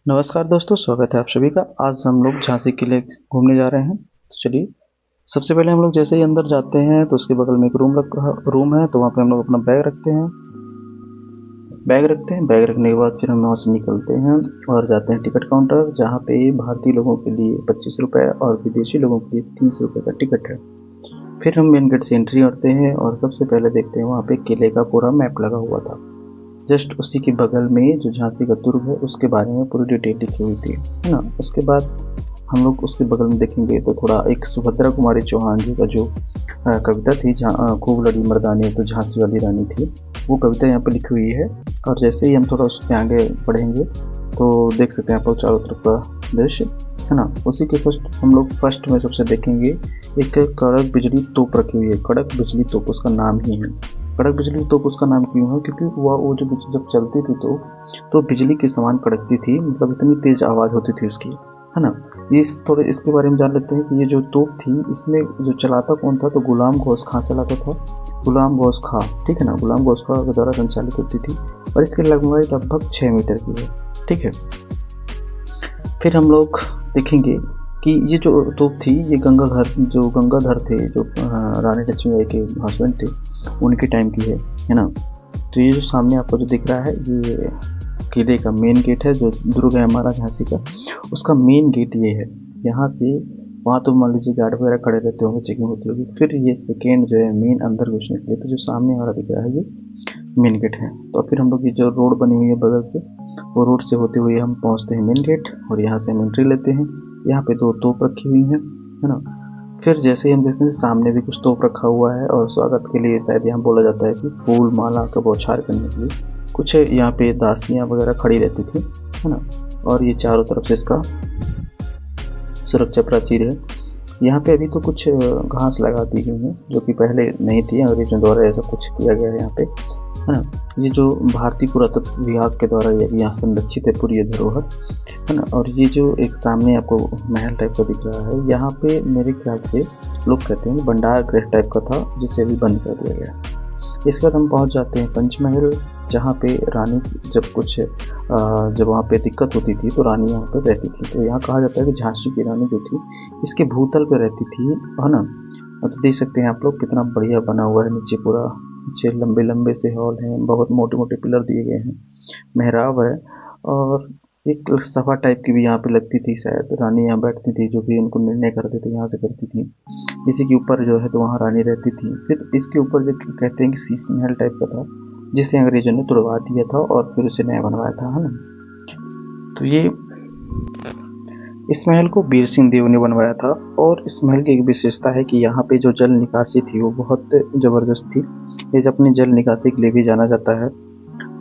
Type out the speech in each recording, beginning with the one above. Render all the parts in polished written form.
नमस्कार दोस्तों, स्वागत है आप सभी का। आज हम लोग झांसी किले घूमने जा रहे हैं। तो चलिए, सबसे पहले हम लोग जैसे ही अंदर जाते हैं तो उसके बगल में एक रूम है। तो वहाँ पे हम लोग अपना बैग रखते हैं। बैग रखने के बाद फिर हम वहाँ से निकलते हैं और जाते हैं टिकट काउंटर, जहाँ पे भारतीय लोगों के लिए 25 रुपये और विदेशी लोगों के लिए 30 रुपये का टिकट है। फिर हम मेन गेट से एंट्री करते हैं और सबसे पहले देखते हैं वहाँ पे किले का पूरा मैप लगा हुआ था। जस्ट उसी के बगल में जो झांसी का दुर्ग है उसके बारे में पूरी डिटेल लिखी हुई थी, है ना। उसके बाद हम लोग उसके बगल में देखेंगे तो थोड़ा एक सुभद्रा कुमारी चौहान जी का जो कविता थी, खूब लड़ी मर्दानी तो झांसी वाली रानी थी, वो कविता यहाँ पे लिखी हुई है। और जैसे ही हम थोड़ा उसके आगे बढ़ेंगे तो देख सकते हैं आप लोग चारों तरफ का दृश्य, है ना। उसी के हम लोग फर्स्ट में सबसे देखेंगे एक कड़क बिजली तोप रखी हुई है। कड़क बिजली तोप उसका नाम ही है। कड़क बिजली तोप उसका नाम क्यों है? क्योंकि वो जब चलती थी तो बिजली के समान कड़कती थी, मतलब इतनी तेज आवाज़ होती थी उसकी, है ना। थोड़े इसके बारे में जान लेते हैं कि ये जो तोप थी इसमें जो चलाता कौन था, तो गुलाम गौस खां चलाता था। गुलाम गौस खां, ठीक है ना, गुलाम गौस खां के द्वारा संचालित होती थी और इसकी लंबाई लगभग 6 मीटर की है, ठीक है। फिर हम लोग देखेंगे कि ये जो तोप थी ये गंगाधर थे, जो रानी लक्ष्मीबाई के हस्बैंड थे, उनके टाइम की है ना। तो ये जो सामने आपको जो दिख रहा है ये किले का मेन गेट है, जो दुर्ग है हमारा झांसी का, उसका मेन गेट ये है। यहाँ से वहाँ तो मान लीजिए गार्ड वगैरह खड़े रहते होंगे, चेकिंग होती होगी। फिर ये सेकेंड जो है मेन अंदर घुसने के लिए, तो जो सामने हमारा दिख रहा है ये मेन गेट है। तो फिर हम लोग ये जो रोड बनी हुई है बगल से, वो रोड से होते हुए हम पहुँचते हैं मेन गेट और यहाँ से हम एंट्री लेते हैं। यहाँ पे 2 तोप रखी हुई हैं, है ना। फिर जैसे ही हम देखते हैं सामने भी कुछ तोप रखा हुआ है और स्वागत के लिए शायद यहाँ बोला जाता है कि फूल माला का बौछार करने के लिए कुछ यहाँ पे दासियाँ वगैरह खड़ी रहती थी, है ना। और ये चारों तरफ से इसका सुरक्षा प्राचीर है। यहाँ पे अभी तो कुछ घास लगा दी गई है जो कि पहले नहीं थी, अंग्रेजों द्वारा ऐसा कुछ किया गया है यहाँ पे, है ना। ये जो भारतीय पुरातत्व विभाग के द्वारा ये यहाँ संरक्षित है पूरी धरोहर, है ना। और ये जो एक सामने आपको महल टाइप का दिख रहा है, यहाँ पे मेरे ख्याल से लोग कहते हैं भंडार गृह टाइप का था, जिसे अभी बंद कर दिया गया। इसके बाद हम पहुँच जाते हैं पंचमहल, जहाँ पे रानी जब वहाँ पे दिक्कत होती थी तो रानी यहाँ पे रहती थी। तो यहाँ कहा जाता है कि झांसी की रानी जो थी इसके भूतल पे रहती थी, है ना। तो देख सकते हैं आप लोग कितना बढ़िया बना हुआ है नीचे पूरा। नीचे लंबे लंबे से हॉल हैं, बहुत मोटे मोटे पिलर दिए गए हैं, मेहराब है और एक सभा टाइप की भी यहाँ पे लगती थी। शायद रानी यहाँ बैठती थी, जो भी उनको निर्णय करते थे यहाँ से करती थी। इसी के ऊपर जो है तो वहाँ रानी रहती थी। फिर इसके ऊपर जो कहते हैं कि शीश महल टाइप का था, जिसे अंग्रेजों ने तुड़वा दिया था और फिर उसे नया बनवाया था, है ना। तो ये इस महल को वीर सिंह देव ने बनवाया था और इस महल की एक विशेषता है कि यहाँ पे जो जल निकासी थी वो बहुत ज़बरदस्त थी। ये अपनी जल निकासी के लिए भी जाना जाता है।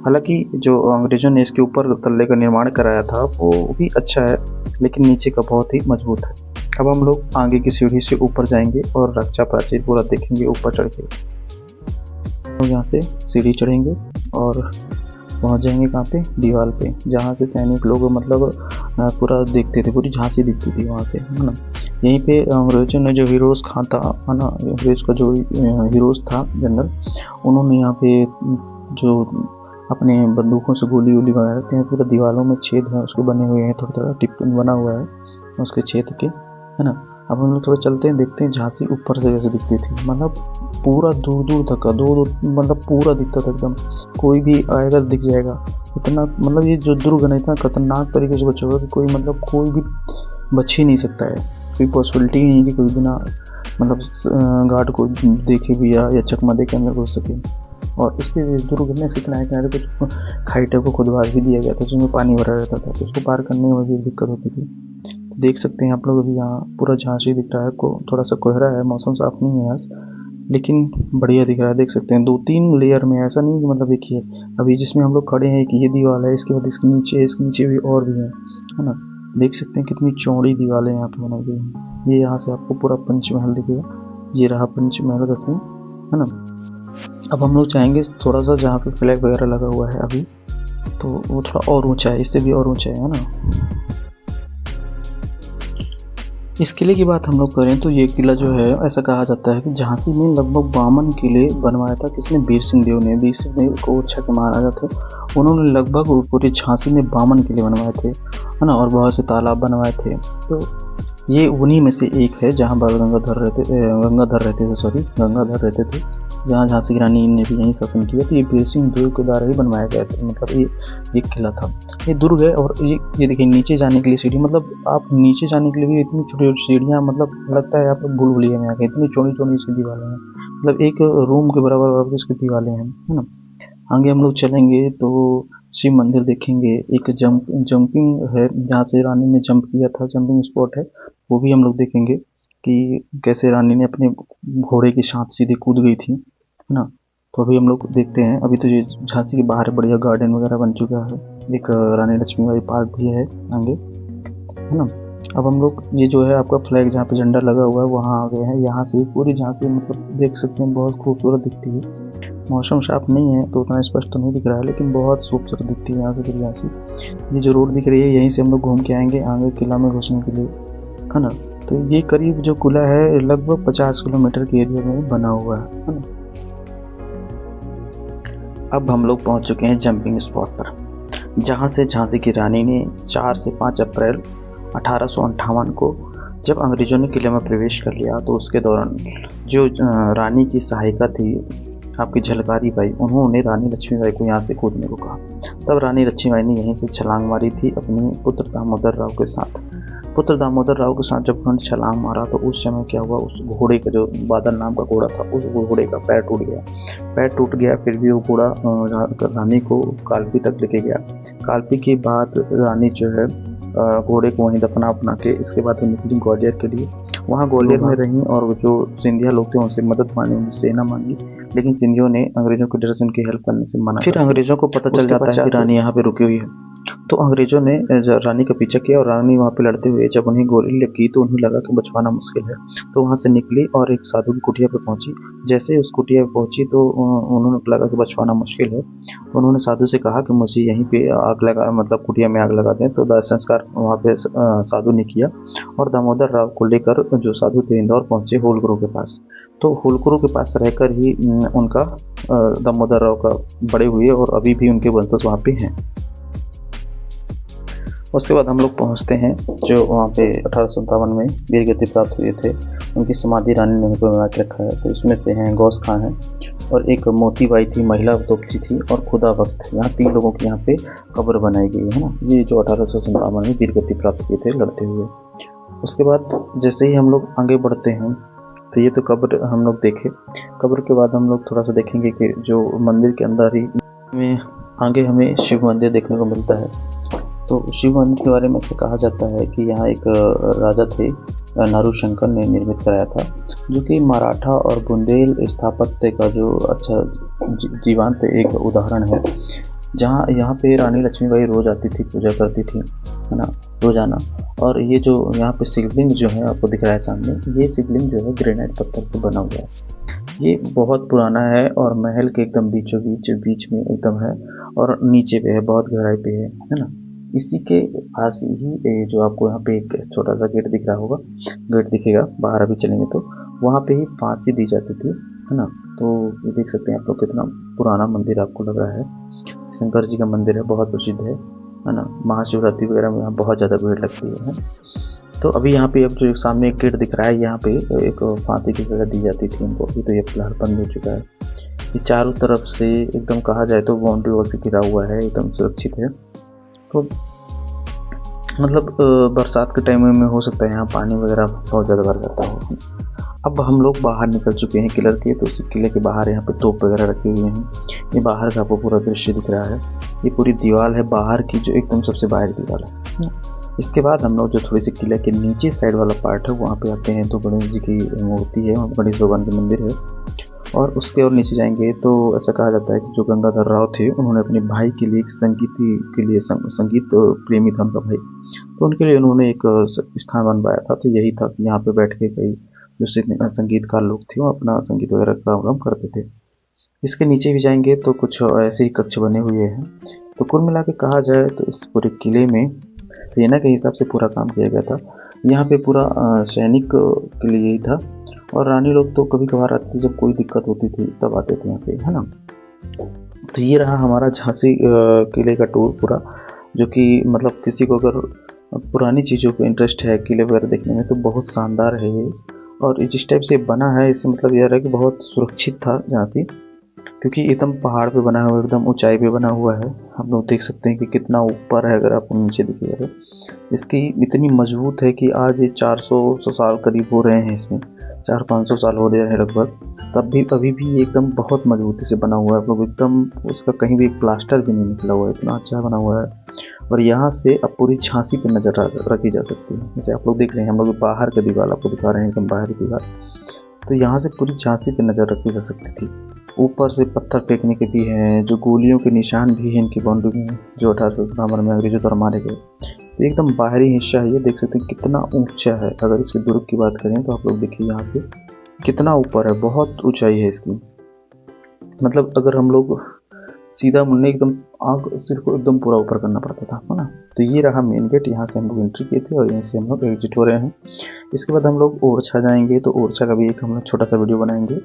हालांकि जो अंग्रेजों ने इसके ऊपर तल्ले का निर्माण कराया था वो भी अच्छा है, लेकिन नीचे का बहुत ही मजबूत है। अब हम लोग आगे की सीढ़ी से ऊपर जाएंगे और रक्षा प्राचीर पूरा देखेंगे ऊपर चढ़ के। तो यहाँ से सीढ़ी चढ़ेंगे और पहुँच जाएंगे कहाँ पे, दीवार पे, जहाँ से सैनिक लोग मतलब पूरा देखते थे, पूरी झांसी दिखती थी वहाँ से, है ना। यहीं पे अंग्रेजों ने जो हीरोज खां था, है ना, अंग्रेज का जो हीरोज था जनरल, उन्होंने यहाँ पे जो अपने बंदूकों से गोली वोली बना रहते हैं, पूरा दीवारों में छेद है उसके बने हुए हैं, थोड़ा थोड़ा टिप्पण बना हुआ है उसके छेद के, है ना। अब हम लोग थोड़ा चलते हैं, देखते हैं झांसी ऊपर से जैसे दिखती थी, मतलब पूरा दूर दूर तक मतलब पूरा दिखता था एकदम, कोई भी आएगा दिख जाएगा इतना। मतलब ये जो दुर्ग है इतना खतरनाक तरीके से बचा हुआ कि कोई भी बच ही नहीं सकता है। कोई पॉसिबिलिटी नहीं है कि कोई बिना मतलब गार्ड को देखे भी या चकमा दे के अंदर घुस सके। और इसके दुर्ग में से किनारे कुछ खाई टाइप को खुदवा भी दिया गया था, जिसमें पानी भरा रहता था, तो उसको पार करने में भी दिक्कत होती थी। तो देख सकते हैं आप लोग अभी यहाँ पूरा झांसी दिख रहा है, थोड़ा सा कोहरा है, मौसम साफ नहीं है आज, लेकिन बढ़िया दिख रहा है। देख सकते हैं 2-3 लेयर में, ऐसा नहीं कि मतलब देखिए अभी जिसमें हम लोग खड़े हैं कि ये दीवार है, इसके बाद इसके नीचे भी और भी है ना। देख सकते हैं कितनी चौड़ी दीवारें यहाँ पे बनाई गई हैं। ये यहाँ से आपको पूरा पंचमहल दिखेगा, ये रहा पंचमहल का सीन, है ना। अब हम लोग चाहेंगे थोड़ा सा जहाँ पे फ्लैग वगैरह लगा हुआ है अभी, तो वो थोड़ा और ऊंचा है, इससे भी और ऊंचा है ना। इस किले की बात हम लोग करें तो ये किला जो है, ऐसा कहा जाता है कि झांसी में लगभग 52 किले बनवाया था किसने, वीर सिंह देव ने। वीर सिंह देव को अच्छा के महाराजा थे, उन्होंने लगभग पूरे झांसी में 52 किले बनवाए थे। है ना, और बहुत से तालाब बनवाए थे। तो ये उन्हीं में से एक है जहाँ बाल गंगाधर गंगाधर रहते थे, जहाँ झांसी की रानी ने भी यहीं शासन किया। तो ये वीर सिंह देव के द्वारा ही बनवाया गया था, मतलब ये किला था, ये दुर्ग है। और ये देखिए नीचे जाने के लिए सीढ़ी, मतलब आप नीचे जाने के लिए भी इतनी छोटी छोटी सीढ़ियाँ, मतलब लगता है आप भूल-भुलैया में आ गए, इतनी चौड़ी चौड़ी इसकी दीवारें हैं, मतलब एक रूम के बराबर इसकी दीवारें हैं, है ना। आगे हम लोग चलेंगे तो शिव मंदिर देखेंगे, एक जंपिंग है जहाँ से रानी ने जंप किया था, जंपिंग स्पॉट है, वो भी हम लोग देखेंगे कि कैसे रानी ने अपने घोड़े के साथ सीधे कूद गई थी, है ना। तो अभी हम लोग देखते हैं। अभी तो ये झांसी के बाहर बढ़िया गार्डन वगैरह बन चुका है, एक रानी लक्ष्मीबाई पार्क भी है आगे, है ना। अब हम लोग ये जो है आपका फ्लैग जहाँ पे झंडा लगा हुआ है वहाँ आ गए हैं। यहाँ से पूरी झांसी मतलब देख सकते हैं, बहुत खूबसूरत दिखती है। मौसम साफ नहीं है तो उतना स्पष्ट तो नहीं दिख रहा है, लेकिन बहुत खूबसूरत दिखती है यहाँ से फिर झांसी। ये जो रोड दिख रही है यहीं से हम लोग घूम के आएंगे आगे किला में घुसने के लिए, है ना। तो ये करीब जो किला है लगभग 50 किलोमीटर के एरिया में बना हुआ है ना। अब हम लोग पहुंच चुके हैं जंपिंग स्पॉट पर, जहां से झांसी की रानी ने 4 से 5 अप्रैल 1858 को जब अंग्रेजों ने किले में प्रवेश कर लिया, तो उसके दौरान जो रानी की सहायिका थी आपकी झलकारी बाई, उन्होंने रानी लक्ष्मीबाई को यहाँ से कूदने को कहा। तब रानी लक्ष्मीबाई ने यहीं से छलांग मारी थी अपने पुत्र दामोदर राव के साथ। पुत्र दामोदर राव के साथ जब उन्होंने छलांग मारा तो उस समय क्या हुआ, उस घोड़े का जो बादल नाम का घोड़ा था, उस घोड़े का पैर टूट गया। फिर भी वो घोड़ा रानी को कालपी तक लेके गया। कालपी के बाद रानी जो है घोड़े को वहीं दफना अपना के इसके बाद वो निकली ग्वालियर के लिए। वहाँ ग्वालियर में रहीं और जो सिंधिया लोग थे उनसे मदद मांगी, उनसे सेना मांगी, लेकिन सिंधियों ने अंग्रेजों के डर से उनकी हेल्प करने से मना। फिर अंग्रेजों को पता चल जाता है कि रानी यहाँ पे रुकी हुई है, तो अंग्रेजों ने रानी का पीछा किया और रानी वहाँ पे लड़ते हुए जब उन्हें गोली लगी तो उन्हें लगा कि बचवाना मुश्किल है, तो वहाँ से निकली और एक साधु की कुटिया पे पहुंची। जैसे ही उस कुटिया पे पहुंची तो उन्होंने लगा कि बचवाना मुश्किल है, तो उन्होंने साधु से कहा कि मुझे यहीं पे आग लगा, मतलब कुटिया में आग लगा दें। तो दाह संस्कार वहाँ पे साधु ने किया और दामोदर राव को लेकर जो साधु थे इंदौर पहुंचे होलकरों के पास। तो होलकरों के पास रहकर ही उनका दामोदर राव का बड़े हुए और अभी भी उनके वंशज वहाँ पे हैं। उसके बाद हम लोग पहुँचते हैं जो वहाँ पे 1857 में वीरगति प्राप्त हुए थे, उनकी समाधि रानी ने बना के रखा है। तो इसमें से हैं गौस खां हैं और एक मोतीबाई थी, महिला तोपची थी, और खुदा बख्श थे। यहाँ 3 लोगों की यहाँ पे कब्र बनाई गई है ना, ये जो 1857 में वीरगति प्राप्त किए थे लड़ते हुए। उसके बाद जैसे ही हम लोग आगे बढ़ते हैं तो ये तो कब्र हम लोग देखे। कब्र के बाद हम लोग थोड़ा सा देखेंगे कि जो मंदिर के अंदर ही में आगे हमें शिव मंदिर देखने को मिलता है। तो शिव मंदिर के बारे में से कहा जाता है कि यहाँ एक राजा थे नारूशंकर ने निर्मित कराया था, जो कि मराठा और बुंदेल स्थापत्य का जो अच्छा जीवंत एक उदाहरण है। जहाँ यहाँ पे रानी लक्ष्मीबाई रोज आती थी, पूजा करती थी, है ना, रोजाना। और ये जो यहाँ पे शिवलिंग जो है आपको दिख रहा है सामने, ये शिवलिंग जो है ग्रेनाइट पत्थर से बना हुआ है। ये बहुत पुराना है और महल के एकदम बीचों बीच में एकदम है और नीचे पे है, बहुत गहराई पे है ना। इसी के पास ही जो आपको यहाँ पे एक छोटा सा गेट दिख रहा होगा, गेट दिखेगा बाहर अभी चलेंगे तो, वहाँ पे ही फांसी दी जाती थी, है ना। तो ये देख सकते हैं आप लोग कितना पुराना मंदिर आपको लग रहा है। शंकर जी का मंदिर है, बहुत प्रसिद्ध है ना। महाशिवरात्रि वगैरह में यहाँ बहुत ज़्यादा भीड़ लगती है। तो अभी यहाँ पे अब जो सामने एक गेट दिख रहा है, यहाँ पे एक फांसी की सज़ा दी जाती थी उनको। अभी तो ये फिलहाल बंद हो चुका है। ये चारों तरफ से एकदम कहा जाए तो बाउंड्री वॉल से घिरा हुआ है, एकदम सुरक्षित है। तो मतलब बरसात के टाइम में हो सकता है यहाँ पानी वगैरह बहुत ज़्यादा भर जाता हो। अब हम लोग बाहर निकल चुके हैं किले के, तो उस किले के बाहर यहाँ पे तोप वगैरह रखे हुए हैं। ये बाहर का आपको पूरा दृश्य दिख रहा है। ये पूरी दीवार है बाहर की, जो एकदम सबसे बाहर दीवार है। इसके बाद हम लोग जो थोड़ी सी किले के नीचे साइड वाला पार्ट है वहाँ पे आते हैं, तो गणेश जी की मूर्ति है, वहाँ गणेश भगवान का मंदिर है। और उसके और नीचे जाएंगे तो ऐसा कहा जाता है कि जो गंगाधर राव थे, उन्होंने अपने भाई के लिए संगीत प्रेमी था उनका भाई, तो उनके लिए उन्होंने एक स्थान बनवाया था। तो यही था कि यहाँ पे बैठ के कई जो संगीतकार लोग थे वो अपना संगीत वगैरह का काम करते थे। इसके नीचे भी जाएंगे तो कुछ ऐसे ही कक्ष बने हुए हैं। तो कुल मिला के कहा जाए तो इस पूरे किले में सेना के हिसाब से पूरा काम किया गया था। यहाँ पे पूरा सैनिक के लिए ही था, और रानी लोग तो कभी कभार आते थे, जब कोई दिक्कत होती थी तब आते थे यहाँ पे, है ना। तो ये रहा हमारा झांसी किले का टूर पूरा। जो कि मतलब किसी को अगर पुरानी चीज़ों को इंटरेस्ट है किले वगैरह देखने में तो बहुत शानदार है ये। और जिस टाइप से बना है इससे मतलब यह रहा है कि बहुत सुरक्षित था जहाँ से, क्योंकि एकदम पहाड़ पे बना हुआ है, एकदम ऊंचाई पे बना हुआ है। हम लोग देख सकते हैं कि कितना ऊपर है, अगर आप नीचे देखिएगा इसकी इतनी मजबूत है कि आज ये 400 साल करीब हो रहे हैं इसमें, 400-500 साल हो रहे हैं लगभग, तब भी अभी भी ये एकदम बहुत मजबूती से बना हुआ है। आप लोग एकदम उसका कहीं भी प्लास्टर भी नहीं निकला हुआ है, इतना अच्छा बना हुआ है। और यहाँ से अब पूरी झांसी पे नज़र रखी जा सकती है। जैसे आप लोग देख रहे हैं, हम लोग बाहर का दीवार आपको दिखा रहे हैं, एकदम बाहरी दीवार, तो यहाँ से पूरी झांसी पे नज़र रखी जा सकती थी। ऊपर से पत्थर फेंकने के भी हैं, जो गोलियों के निशान भी हैं इनकी बाउंड्री में, जो 1857 में अंग्रेजों द्वारा मारे गए। तो एकदम बाहरी हिस्सा है, ये देख सकते हैं कितना ऊंचा है। अगर इसकी दूरी की बात करें तो आप लोग देखिए यहाँ से कितना ऊपर है, बहुत ऊंचाई है इसकी। मतलब अगर हम लोग सीधा मुड़ने एकदम आँख सिर को एकदम पूरा ऊपर करना पड़ता था, है ना। तो ये रहा मेन गेट, यहाँ से हम लोग एंट्री किए थे और यहीं से हम लोग एग्जिट हो रहे हैं। इसके बाद हम लोग ओरछा जाएंगे, तो ओरछा का भी एक हम लोग छोटा सा वीडियो बनाएंगे,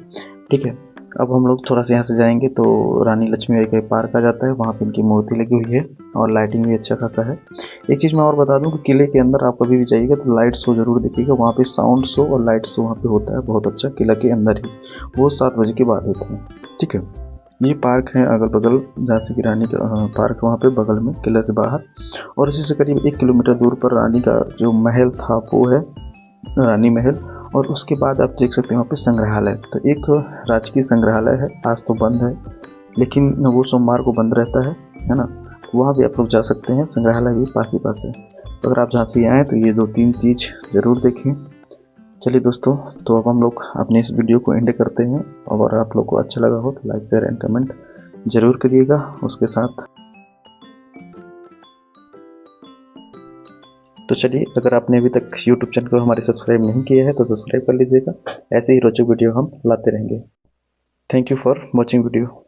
ठीक है। अब हम लोग थोड़ा सा यहाँ से जाएंगे तो रानी लक्ष्मीबाई का पार्क आ जाता है, वहाँ पे इनकी मूर्ति लगी हुई है और लाइटिंग भी अच्छा खासा है। एक चीज़ मैं और बता दूँ कि किले के अंदर आप कभी भी जाइएगा तो लाइट शो जरूर देखिएगा, वहाँ पे साउंड शो और लाइट शो वहाँ पे होता है बहुत अच्छा, किला के अंदर ही, वो 7 बजे के बाद होता है, ठीक है। ये पार्क है अगल बगल, झांसी की रानी का पार्क वहाँ पे बगल में किले से बाहर, और इसी से करीब 1 किलोमीटर दूर पर रानी का जो महल था वो है रानी महल। और उसके बाद आप देख सकते हैं वहाँ पे संग्रहालय, तो एक राजकीय संग्रहालय है, आज तो बंद है लेकिन वो सोमवार को बंद रहता है ना। वहाँ भी आप लोग जा सकते हैं, संग्रहालय भी पास ही पास है। तो अगर आप झांसी आएँ तो ये 2-3 चीज़ ज़रूर देखें। चलिए दोस्तों, तो अब हम लोग अपने इस वीडियो को एंड करते हैं, और आप लोग को अच्छा लगा हो तो लाइक शेयर एंड कमेंट ज़रूर करिएगा। उसके साथ तो चलिए, अगर आपने अभी तक YouTube चैनल को हमारे सब्सक्राइब नहीं किया है तो सब्सक्राइब कर लीजिएगा, ऐसे ही रोचक वीडियो हम लाते रहेंगे। Thank you for watching video.